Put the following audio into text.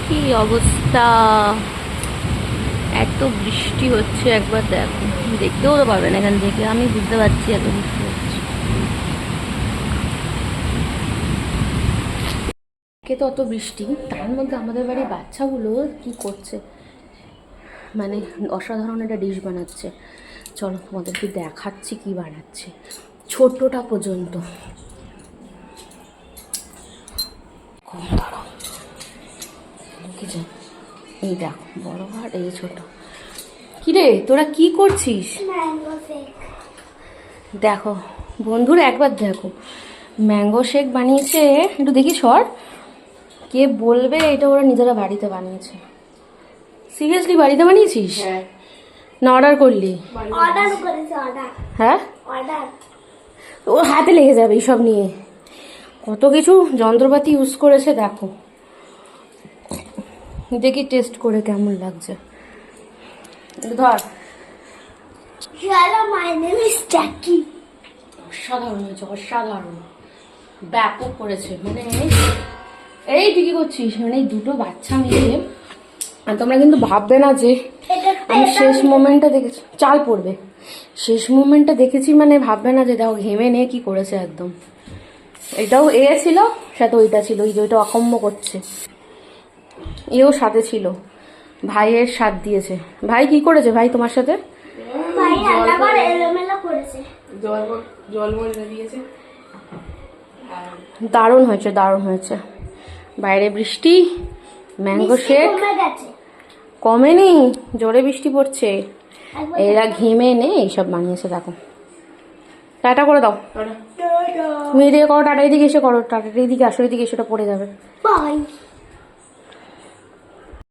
কি অবস্থা, এত বৃষ্টি হচ্ছে একবার দেখো, দেখতেও তো পারবেন এখান থেকে, আমি বুঝতে পারছি এত বৃষ্টি হচ্ছে। কে তো অত বৃষ্টি, তার মধ্যে আমাদের বাড়ির বাচ্চাগুলো কি করছে, মানে অসাধারণ একটা ডিশ বানাচ্ছে। চলো তোমাদেরকে দেখাচ্ছি কি বানাচ্ছে, ছোট্টটা পর্যন্ত। এই দেখো বড় ভাট, এই ছোট। কিরে তোরা কি করছিস? দেখো বন্ধুরা একবার দেখো, ম্যাঙ্গো শেক বানিয়েছে। একটু দেখি সর, কে বলবে এটা ওরা নিজেরা বাড়িতে বানিয়েছে? সিরিয়াসলি বাড়িতে বানিয়েছিস? না অর্ডার করলি? হ্যাঁ, ও হাতে লেগে যাবে এইসব নিয়ে, কত কিছু যন্ত্রপাতি ইউজ করেছে দেখো। দেখি টেস্ট করে কেমন লাগছে, ধর। অসাধারণ হয়েছে, অসাধারণ, ব্যাপক করেছে। মানে এই তুই কি করছিস? মানে এই দুটো বাচ্চা মিলে, আর তোমরা কিন্তু ভাববে না যে আমি শেষ মোমেন্টটা দেখেছি, চাল পড়বে, শেষ মোমেন্টটা দেখেছি মানে ভাববে না যে দেখো ঘেমে নিয়ে কি করেছে একদম। এটাও এ ছিল সাথে, ওইটা ছিল, ওই যে ওইটা অকম্য করছে, এও সাথে ছিল, ভাইয়ের সাথ দিয়েছে। ভাই কি করেছে ভাই তোমার সাথে? দারুণ হয়েছে, দারুণ হয়েছে। বাইরে বৃষ্টি, ম্যাঙ্গো শেক কমেনি, জোরে বৃষ্টি পড়ছে, এরা ঘেমে নে এইসব বানিয়েছে দেখো। টাটা করে দাও, তুমি এদিকে করো, টাটা এদিকে এসে করো, টাটা এদিকে আসো, এদিকে এসে পড়ে যাবে।